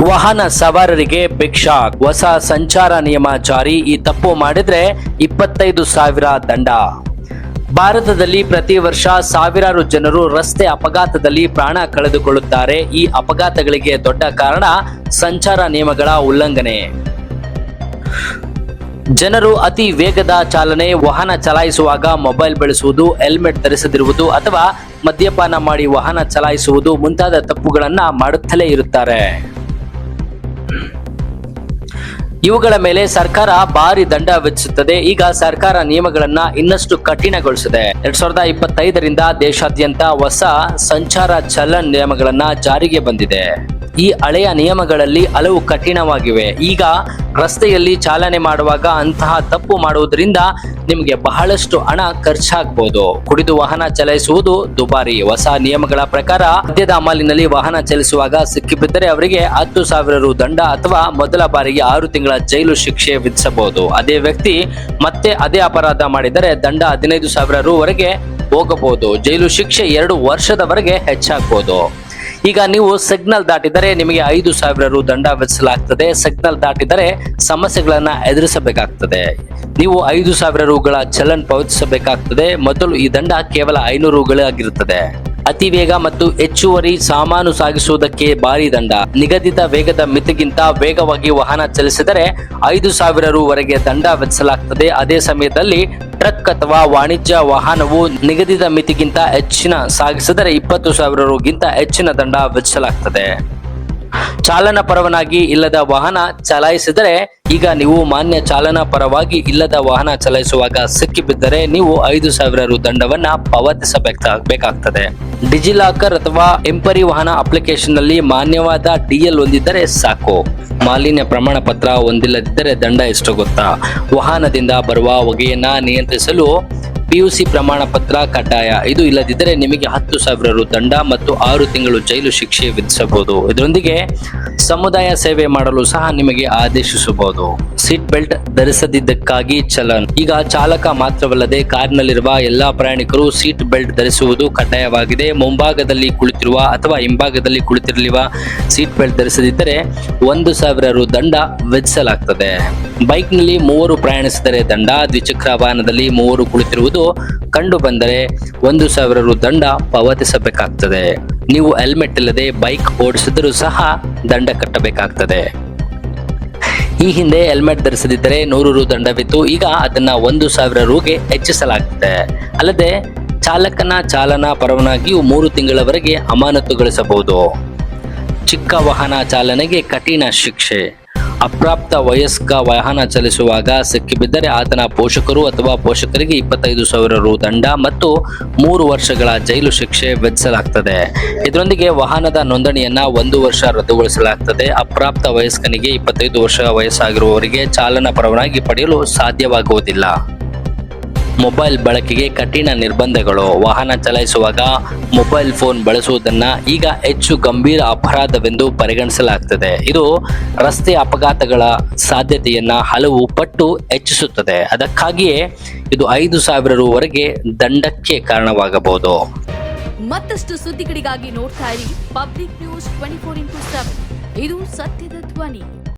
ವಾಹನ ಸವಾರರಿಗೆ big shock. ಹೊಸ ಸಂಚಾರ ನಿಯಮ ಜಾರಿ. ಈ ತಪ್ಪು ಮಾಡಿದ್ರೆ 25,000 ದಂಡ. ಭಾರತದಲ್ಲಿ ಪ್ರತಿ ವರ್ಷ ಸಾವಿರಾರು ಜನರು ರಸ್ತೆ ಅಪಘಾತದಲ್ಲಿ ಪ್ರಾಣ ಕಳೆದುಕೊಳ್ಳುತ್ತಾರೆ. ಈ ಅಪಘಾತಗಳಿಗೆ ದೊಡ್ಡ ಕಾರಣ ಸಂಚಾರ ನಿಯಮಗಳ ಉಲ್ಲಂಘನೆ. ಜನರು ಅತಿ ವೇಗದ ಚಾಲನೆ, ವಾಹನ ಚಲಾಯಿಸುವಾಗ ಮೊಬೈಲ್ ಬಳಸುವುದು, ಹೆಲ್ಮೆಟ್ ಧರಿಸದಿರುವುದು ಅಥವಾ ಮದ್ಯಪಾನ ಮಾಡಿ ವಾಹನ ಚಲಾಯಿಸುವುದು ಮುಂತಾದ ತಪ್ಪುಗಳನ್ನ ಮಾಡುತ್ತಲೇ ಇರುತ್ತಾರೆ. ಇವುಗಳ ಮೇಲೆ ಸರ್ಕಾರ ಭಾರಿ ದಂಡ ವಿಧಿಸುತ್ತದೆ. ಈಗ ಸರ್ಕಾರ ನಿಯಮಗಳನ್ನ ಇನ್ನಷ್ಟು ಕಠಿಣಗೊಳಿಸಿದೆ. 2025ರಿಂದ ದೇಶಾದ್ಯಂತ ಹೊಸ ಸಂಚಾರ ಚಲನ್ ನಿಯಮಗಳನ್ನ ಜಾರಿಗೆ ಬಂದಿದೆ. ಈ ಹಳೆಯ ನಿಯಮಗಳಲ್ಲಿ ಹಲವು ಕಠಿಣವಾಗಿವೆ. ಈಗ ರಸ್ತೆಯಲ್ಲಿ ಚಾಲನೆ ಮಾಡುವಾಗ ಅಂತಹ ತಪ್ಪು ಮಾಡುವುದರಿಂದ ನಿಮಗೆ ಬಹಳಷ್ಟು ಹಣ ಖರ್ಚಾಗಬಹುದು. ಕುಡಿದು ವಾಹನ ಚಲಾಯಿಸುವುದು ದುಬಾರಿ. ಹೊಸ ನಿಯಮಗಳ ಪ್ರಕಾರ ಮದ್ಯದ ಅಮಲಿನಲ್ಲಿ ವಾಹನ ಚಲಿಸುವಾಗ ಸಿಕ್ಕಿಬಿದ್ದರೆ ಅವರಿಗೆ 10,000 ರು ದಂಡ ಅಥವಾ ಮೊದಲ ಬಾರಿಗೆ 6 ತಿಂಗಳ ಜೈಲು ಶಿಕ್ಷೆ ವಿಧಿಸಬಹುದು. ಅದೇ ವ್ಯಕ್ತಿ ಮತ್ತೆ ಅದೇ ಅಪರಾಧ ಮಾಡಿದರೆ ದಂಡ 15,000 ರು ವರೆಗೆ ಹೋಗಬಹುದು. ಜೈಲು ಶಿಕ್ಷೆ 2 ವರ್ಷದವರೆಗೆ ಹೆಚ್ಚಾಗಬಹುದು. ಈಗ ನೀವು ಸಿಗ್ನಲ್ ದಾಟಿದರೆ ನಿಮಗೆ 5,000 ರು ದಂಡ ವಿಧಿಸಲಾಗ್ತದೆ. ಸಿಗ್ನಲ್ ದಾಟಿದರೆ ಸಮಸ್ಯೆಗಳನ್ನ ಎದುರಿಸಬೇಕಾಗ್ತದೆ. ನೀವು 5,000 ರುಗಳ ಚಲನ್ ಪಾವತಿಸಬೇಕಾಗ್ತದೆ. ಮೊದಲು ಈ ದಂಡ ಕೇವಲ 500 ರುಗಳಾಗಿರುತ್ತದೆ. ಅತಿ ವೇಗ ಮತ್ತು ಹೆಚ್ಚುವರಿ ಸಾಮಾನು ಸಾಗಿಸುವುದಕ್ಕೆ ಭಾರಿ ದಂಡ. ನಿಗದಿತ ವೇಗದ ಮಿತಿಗಿಂತ ವೇಗವಾಗಿ ವಾಹನ ಚಲಿಸಿದರೆ 5,000 ರು ವರೆಗೆ ದಂಡ ವಿಧಿಸಲಾಗ್ತದೆ. ಅದೇ ಸಮಯದಲ್ಲಿ ಟ್ರಕ್ ಅಥವಾ ವಾಣಿಜ್ಯ ವಾಹನವು ನಿಗದಿತ ಮಿತಿಗಿಂತ ಹೆಚ್ಚಿನ ಸಾಗಿಸಿದರೆ 20,000 ರುಗಿಂತ ಹೆಚ್ಚಿನ ದಂಡ ವಿಧಿಸಲಾಗ್ತದೆ. ಚಾಲನಾ ಪರವಾನಗಿ ಇಲ್ಲದ ವಾಹನ ಚಲಾಯಿಸಿದರೆ, ಈಗ ನೀವು ಮಾನ್ಯ ಚಾಲನಾ ಪರವಾಗಿ ಇಲ್ಲದ ವಾಹನ ಚಲಾಯಿಸುವಾಗ ಸಿಕ್ಕಿಬಿದ್ದರೆ ನೀವು 5,000 ರು ದಂಡವನ್ನ ಪಾವತಿಸಬೇಕಾಗ್ತದೆ. ಡಿಜಿಲಾಕರ್ ಅಥವಾ ಎಂಪರಿ ವಾಹನ ಅಪ್ಲಿಕೇಶನ್ ನಲ್ಲಿ ಮಾನ್ಯವಾದ DL ಹೊಂದಿದ್ದರೆ ಸಾಕು. ಮಾಲಿನ್ಯ ಪ್ರಮಾಣ ಪತ್ರ ಹೊಂದಿಲ್ಲದಿದ್ದರೆ ದಂಡ ಎಷ್ಟು ಗೊತ್ತಾ? ವಾಹನದಿಂದ ಬರುವ ಹೊಗೆಯನ್ನ ನಿಯಂತ್ರಿಸಲು PUC ಪ್ರಮಾಣ ಪತ್ರ ಕಡ್ಡಾಯ. ಇದು ಇಲ್ಲದಿದ್ದರೆ ನಿಮಗೆ 10,000 ರು ದಂಡ ಮತ್ತು 6 ತಿಂಗಳು ಜೈಲು ಶಿಕ್ಷೆ ವಿಧಿಸಬಹುದು. ಇದರೊಂದಿಗೆ ಸಮುದಾಯ ಸೇವೆ ಮಾಡಲು ಸಹ ನಿಮಗೆ ಆದೇಶಿಸಬಹುದು. ಸೀಟ್ ಬೆಲ್ಟ್ ಧರಿಸದಿದ್ದಕ್ಕಾಗಿ ಚಲನ್. ಈಗ ಚಾಲಕ ಮಾತ್ರವಲ್ಲದೆ ಕಾರಿನಲ್ಲಿರುವ ಎಲ್ಲಾ ಪ್ರಯಾಣಿಕರು ಸೀಟ್ ಬೆಲ್ಟ್ ಧರಿಸುವುದು ಕಡ್ಡಾಯವಾಗಿದೆ. ಮುಂಭಾಗದಲ್ಲಿ ಕುಳಿತಿರುವ ಅಥವಾ ಹಿಂಭಾಗದಲ್ಲಿ ಕುಳಿತಿರಲಿರುವ ಸೀಟ್ ಬೆಲ್ಟ್ ಧರಿಸದಿದ್ದರೆ 1,000 ರು ದಂಡ ವಿಧಿಸಲಾಗ್ತದೆ. ಬೈಕ್ನಲ್ಲಿ 3 ಪ್ರಯಾಣಿಸಿದರೆ ದಂಡ. ದ್ವಿಚಕ್ರ ವಾಹನದಲ್ಲಿ 3 ಕುಳಿತಿರುವುದು ಕಂಡು ಬಂದರೆ 1,000 ರು ದಂಡ ಪಾವತಿಸಬೇಕಾಗ್ತದೆ. ನೀವು ಹೆಲ್ಮೆಟ್ ಇಲ್ಲದೆ ಬೈಕ್ ಓಡಿಸಿದರೂ ಸಹ ದಂಡ ಕಟ್ಟಬೇಕಾಗ್ತದೆ. ಈ ಹಿಂದೆ ಹೆಲ್ಮೆಟ್ ಧರಿಸದಿದ್ದರೆ 100 ರು ದಂಡವಿತ್ತು. ಈಗ ಅದನ್ನ 1,000 ರುಗೆ ಹೆಚ್ಚಿಸಲಾಗಿದೆ. ಅಲ್ಲದೆ ಚಾಲಕನ ಚಾಲನಾ ಪರವಾನಗಿಯು 3 ತಿಂಗಳವರೆಗೆ ಅಮಾನತುಗೊಳಿಸಬಹುದು. ಚಿಕ್ಕ ವಾಹನ ಚಾಲನೆಗೆ ಕಠಿಣ ಶಿಕ್ಷೆ. ಅಪ್ರಾಪ್ತ ವಯಸ್ಕ ವಾಹನ ಚಲಿಸುವಾಗ ಸಿಕ್ಕಿಬಿದ್ದರೆ ಆತನ ಪೋಷಕರು ಅಥವಾ ಪೋಷಕರಿಗೆ 25,000 ರು ದಂಡ ಮತ್ತು 3 ವರ್ಷಗಳ ಜೈಲು ಶಿಕ್ಷೆ ವಿಧಿಸಲಾಗ್ತದೆ. ಇದರೊಂದಿಗೆ ವಾಹನದ ನೋಂದಣಿಯನ್ನ 1 ವರ್ಷ ರದ್ದುಗೊಳಿಸಲಾಗ್ತದೆ. ಅಪ್ರಾಪ್ತ ವಯಸ್ಕನಿಗೆ 25 ವರ್ಷ ವಯಸ್ಸಾಗಿರುವವರಿಗೆ ಚಾಲನಾ ಪರವಾನಗಿ ಪಡೆಯಲು ಸಾಧ್ಯವಾಗುವುದಿಲ್ಲ. ಮೊಬೈಲ್ ಬಳಕೆಗೆ ಕಠಿಣ ನಿರ್ಬಂಧಗಳು. ವಾಹನ ಚಲಾಯಿಸುವಾಗ ಮೊಬೈಲ್ ಫೋನ್ ಬಳಸುವುದನ್ನ ಈಗ ಹೆಚ್ಚು ಗಂಭೀರ ಅಪರಾಧವೆಂದು ಪರಿಗಣಿಸಲಾಗ್ತದೆ. ಇದು ರಸ್ತೆ ಅಪಘಾತಗಳ ಸಾಧ್ಯತೆಯನ್ನ ಹಲವು ಪಟ್ಟು ಹೆಚ್ಚಿಸುತ್ತದೆ. ಅದಕ್ಕಾಗಿಯೇ ಇದು 5,000 ರು ವರೆಗೆ ದಂಡಕ್ಕೆ ಕಾರಣವಾಗಬಹುದು. ಮತ್ತಷ್ಟು ಸುದ್ದಿಗಳಿಗಾಗಿ ನೋಡ್ತಾ ಇರಿ ಪಬ್ಲಿಕ್ ನ್ಯೂಸ್ 24x7. ಇದು ಸತ್ಯದ ಧ್ವನಿ.